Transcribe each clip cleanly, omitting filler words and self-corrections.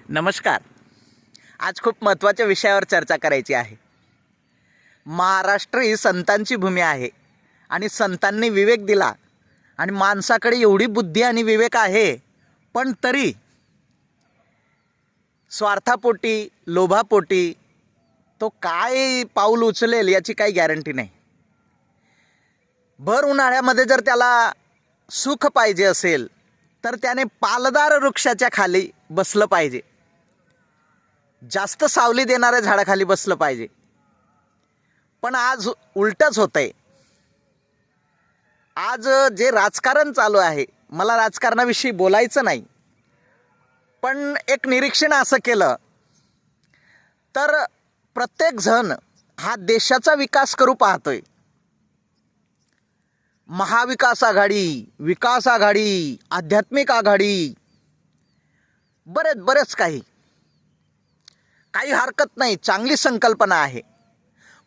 नमस्कार. आज खूप महत्त्वाच्या विषयावर चर्चा करायची आहे. महाराष्ट्र ही संतांची भूमी आहे आणि संतांनी विवेक दिला आणि माणसाकडे एवढी बुद्धी आणि विवेक आहे, पण तरी स्वार्थापोटी, लोभापोटी तो काय पाऊल उचलेल याची काही गॅरंटी नाही. भर उन्हाळ्यामध्ये जर त्याला सुख पाहिजे असेल तर त्याने पालदार वृक्षाच्या खाली बसलं पाहिजे, जास्त सावली देणाऱ्या झाडाखाली बसलं पाहिजे. पण आज उलटच होतंय. आज जे राजकारण चालू आहे, मला राजकारणाविषयी बोलायचं नाही, पण एक निरीक्षण असं केलं तर प्रत्येक जण हा देशाचा विकास करू पाहतोय. महाविकास आघाडी, विकास आघाडी, आध्यात्मिक आघाडी, बरेच काही हरकत नाही, चांगली संकल्पना आहे.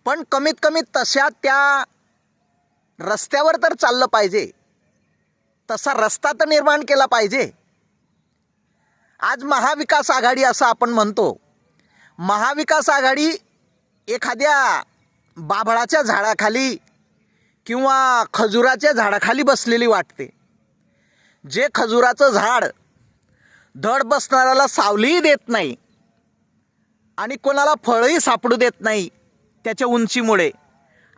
पण कमीत कमी तशा त्या रस्त्यावर तर चाललं पाहिजे, तसा रस्ता तर निर्माण केला पाहिजे. आज महाविकास आघाडी असं आपण म्हणतो. महाविकास आघाडी एखाद्या बाभळाच्या झाडाखाली किंवा खजुराच्या झाडाखाली बसलेली वाटते. जे खजुराचं झाड धड बसणाऱ्याला सावलीही देत नाही आणि कोणाला फळही सापडू देत नाही त्याच्या उंचीमुळे,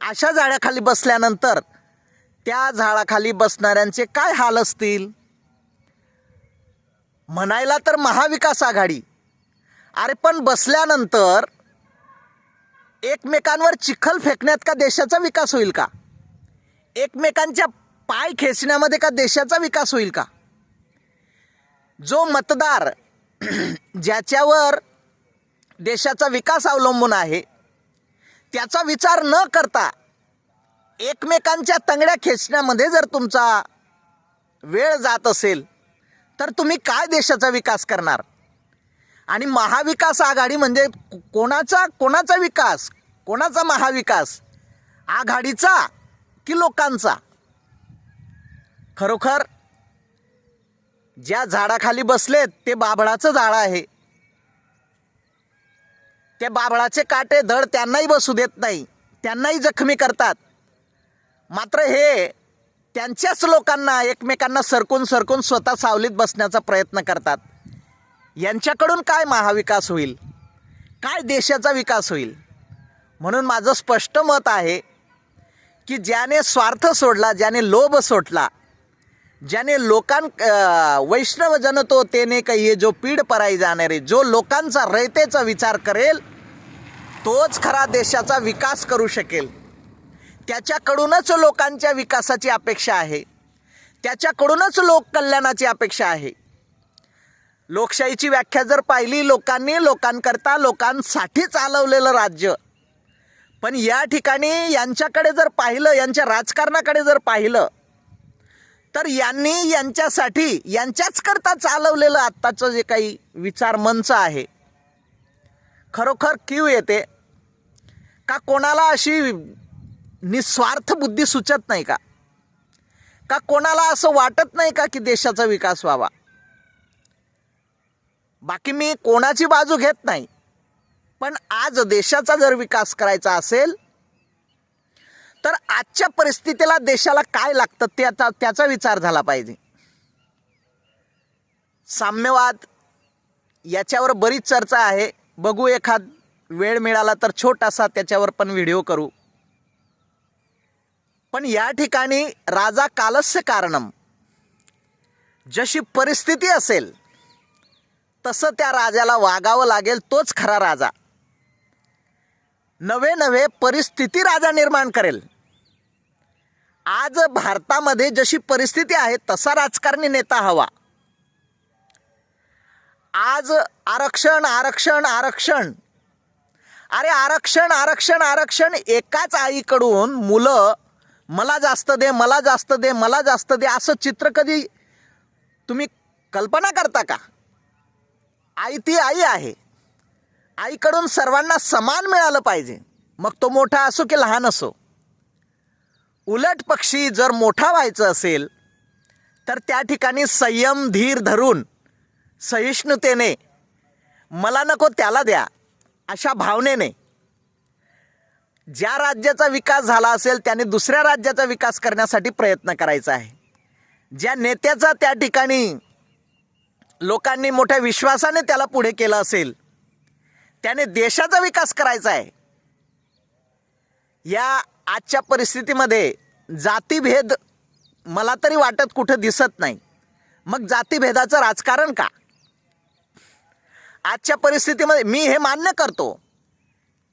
अशा झाडाखाली बसल्यानंतर त्या झाडाखाली बसणाऱ्यांचे काय हाल असतील. म्हणायला तर महाविकास आघाडी, अरे पण बसल्यानंतर एकमेकांवर चिखल फेकण्यात का देशाचा विकास होईल का? एकमेकांच्या पाय खेचण्यामध्ये का देशाचा विकास होईल का? जो मतदार ज्याच्यावर देशाचा विकास अवलंबून आहे त्याचा विचार न करता एकमेकांच्या तंगड्या खेचण्यामध्ये जर तुमचा वेळ जात असेल तर तुम्ही काय देशाचा विकास करणार? आणि महाविकास आघाडी म्हणजे कोणाचा विकास, कोणाचा महाविकास? आघाडीचा की लोकांचा? खरोखर ज्या झाडाखाली बसलेत ते बाभळाचं झाड आहे. ते बाभळाचे काटे धड त्यांनाही बसू देत नाही, त्यांनाही जखमी करतात. मात्र हे त्यांच्याच लोकांना एकमेकांना सरकून स्वतः सावलीत बसण्याचा प्रयत्न करतात. यांच्याकडून काय महाविकास होईल? काय देशाचा विकास होईल? म्हणून माझं स्पष्ट मत आहे की ज्याने स्वार्थ सोडला, ज्याने लोभ सोडला, ज्याने वैष्णव जन तो तेने कहिए जो पीड पराई जाणे रे, जो लोकांचा रयतेचा विचार करेल तोच खरा देशाचा विकास करू शकेल. त्याच्याकडूनच लोकांच्या विकासाची अपेक्षा आहे, त्याच्याकडूनच लोककल्याणाची अपेक्षा आहे. लोकशाहीची व्याख्या जर पाहिली, लोकांनी लोकांकरता लोकांसाठी चालवलेलं राज्य. पण या ठिकाणी यांच्याकडे जर पाहिलं, यांच्या राजकारणाकडे जर पाहिलं तर यांनी यांच्यासाठी यांच्याच करता चालवलेलं आत्ताचं जे काही विचार मंच आहे, खरोखर कीव येते का? कोणाला अशी निस्वार्थ बुद्धी सुचत नाही का? का कोणाला असं वाटत नाही का की देशाचा विकास व्हावा? बाकी मी कोणाची बाजू घेत नाही, पण आज देशाचा जर विकास करायचा असेल तर आजच्या परिस्थितीला देशाला काय लागतं त्याचा विचार झाला पाहिजे. साम्यवाद याच्यावर बरीच चर्चा आहे. बघू, एखाद वेळ मिळाला तर छोटासा त्याच्यावर पण व्हिडिओ करू. पण या ठिकाणी राजा कालस्य कारणम, जशी परिस्थिती असेल तसं त्या राजाला वागावं लागेल, तोच खरा राजा. नवे परिस्थिती राजा निर्माण करेल. आज भारतामध्ये जशी परिस्थिती आहे तसा राजकारणी नेता हवा. आज आरक्षण आरक्षण आरक्षण, अरे आरक्षण एकाच आईकडून मुलं मला जास्त दे, मला जास्त दे, मला जास्त दे असं चित्र कधी तुम्ही कल्पना करता का? आई ती आई आहे. आईकडून सर्वांना समान मिळालं पाहिजे, मग तो मोठा असो की लहान असो. उलट पक्षी जर मोठा व्हायचं असेल तर त्या ठिकाणी संयम धीर धरून सहिष्णुतेने मला नको त्याला द्या अशा भावनेने ज्या राज्याचा विकास झाला असेल त्याने दुसऱ्या राज्याचा विकास करण्यासाठी प्रयत्न करायचा आहे. ज्या नेत्याचा त्या ठिकाणी लोकांनी मोठ्या विश्वासाने त्याला पुढे केलं असेल त्याने देशाचा विकास करायचा आहे. या आजच्या परिस्थितीमध्ये जातीभेद मला तरी वाटत कुठं दिसत नाही. मग जातीभेदाचं राजकारण का? आजच्या परिस्थितीमध्ये मी हे मान्य करतो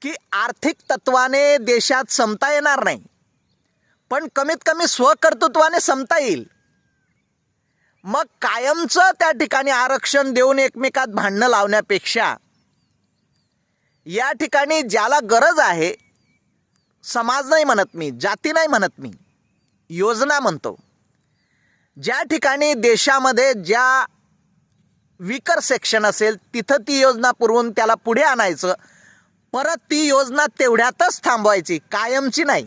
की आर्थिक तत्वाने देशात समता येणार नाही, पण कमीत कमी स्वकर्तृत्वाने समता येईल. मग कायमचं त्या ठिकाणी आरक्षण देऊन एकमेकात भांडणं लावण्यापेक्षा या ठिकाणी ज्याला गरज आहे, समाज नाही म्हणत मी, जाती नाही म्हणत मी, योजना म्हणतो, ज्या ठिकाणी देशामध्ये ज्या वीकर सेक्शन असेल तिथं ती योजना पुरवून त्याला पुढे आणायचं, परत ती योजना तेवढ्यातच थांबवायची, कायमची नाही.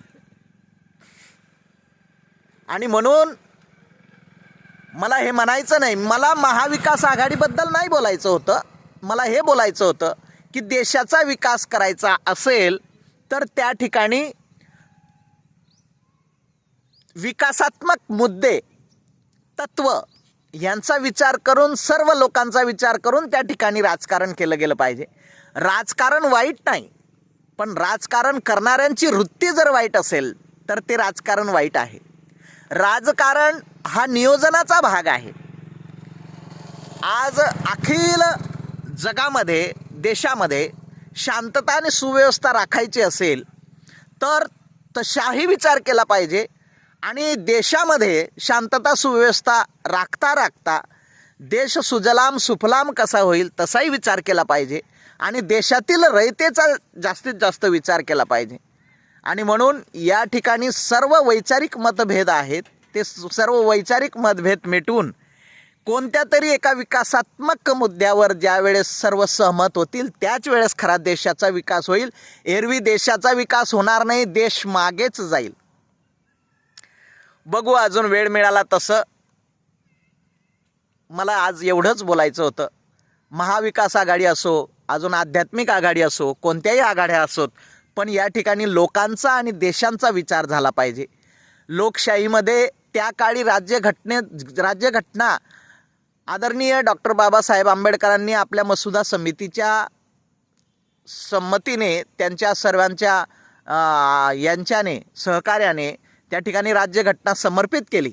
आणि म्हणून मला हे म्हणायचं नाही, मला महाविकास आघाडीबद्दल नाही बोलायचं होतं. मला हे बोलायचं होतं की देशाचा विकास करायचा असेल तर त्या ठिकाणी विकासात्मक मुद्दे, तत्व यांचा विचार करून, सर्व लोकांचा विचार करून त्या ठिकाणी राजकारण केलं गेलं पाहिजे. राजकारण वाईट नाही, पण राजकारण करणाऱ्यांची वृत्ती जर वाईट असेल तर ते राजकारण वाईट आहे. राजकारण हा नियोजनाचा भाग आहे. आज अखिल जगामध्ये, देशामध्ये शांतता आणि सुव्यवस्था राखायची असेल तर तशाही विचार केला पाहिजे. आणि देशामध्ये शांतता सुव्यवस्था राखता राखता देश सुजलाम सुफलाम कसा होईल तसाही विचार केला पाहिजे. आणि देशातील रयतेचा जास्तीत जास्त विचार केला पाहिजे. आणि म्हणून या ठिकाणी सर्व वैचारिक मतभेद आहेत, ते सर्व वैचारिक मतभेद मिटून कोणत्या तरी एका विकासात्मक मुद्द्यावर ज्या वेळेस सर्व सहमत होतील त्याच वेळेस खरा देशाचा विकास होईल. एरवी देशाचा विकास होणार नाही, देश मागेच जाईल. बघू, अजून वेळ मिळाला तसं. मला आज एवढंच बोलायचं होतं. महाविकास आघाडी असो, अजून आध्यात्मिक आघाडी असो, कोणत्याही आघाड्या असोत, पण या ठिकाणी लोकांचा आणि देशांचा विचार झाला पाहिजे. लोकशाहीमध्ये त्या काळी राज्यघटना आदरणीय डॉक्टर बाबासाहेब आंबेडकरांनी आपल्या मसुदा समितीच्या संमतीने, त्यांच्या सर्वांच्या यांच्याने, सहकार्याने त्या ठिकाणी राज्यघटना समर्पित केली.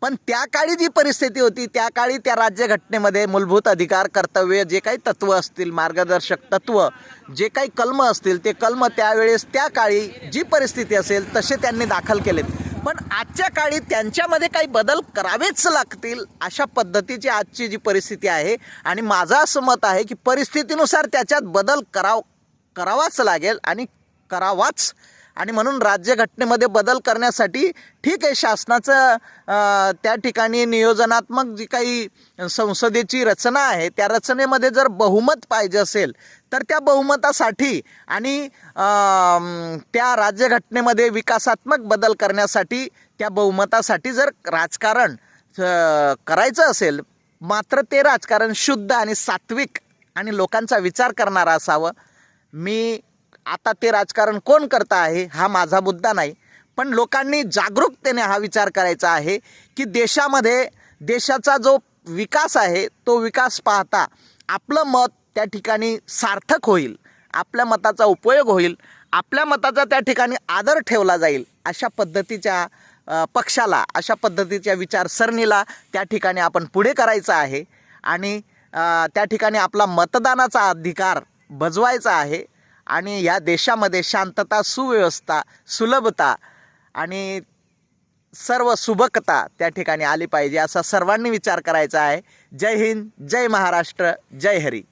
पण त्या काळी जी परिस्थिती होती, त्या काळी त्या राज्यघटनेमध्ये मूलभूत अधिकार, कर्तव्य, जे काही तत्त्व असतील, मार्गदर्शक तत्त्व, जे काही कलम असतील, ते कलम त्यावेळेस त्या काळी जी परिस्थिती असेल तसे त्यांनी दाखल केलेत. पण आजच्या काळी त्यांच्यामध्ये काही बदल करावेच लागतील अशा पद्धतीची आजची जी परिस्थिती आहे. आणि माझं असं मत आहे की परिस्थितीनुसार त्याच्यात बदल करावाच लागेल आणि करावाच. आणि म्हणून राज्यघटनेमध्ये बदल करण्यासाठी ठीक आहे, शासनाचं त्या ठिकाणी नियोजनात्मक जी काही संसदेची रचना आहे त्या रचनेमध्ये जर बहुमत पाहिजे असेल तर त्या बहुमतासाठी आणि त्या राज्यघटनेमध्ये विकासात्मक बदल करण्यासाठी, त्या बहुमतासाठी जर राजकारण करायचं असेल, मात्र ते राजकारण शुद्ध आणि सात्विक आणि लोकांचा विचार करणारा असावं. मी आता ते राजकारण कोण करता आहे हा माझा मुद्दा नाही, पण लोकांनी जागरूकतेने हा विचार करायचा आहे की देशामध्ये देशाचा जो विकास आहे तो विकास पाहता आपलं मत त्या ठिकाणी सार्थक होईल, आपल्या मताचा उपयोग होईल, आपल्या मताचा त्या ठिकाणी आदर ठेवला जाईल, अशा पद्धतीच्या पक्षाला, अशा पद्धतीच्या विचारसरणीला त्या ठिकाणी आपण पुढे करायचं आहे. आणि त्या ठिकाणी आपला मतदानाचा अधिकार बजवायचा आहे. आणि या देशामध्ये शांतता, सुव्यवस्था, सुलभता आणि सर्व सुबकता त्या ठिकाणी आली पाहिजे असा सर्वांनी विचार करायचा आहे. जय हिंद, जय महाराष्ट्र, जय हरी.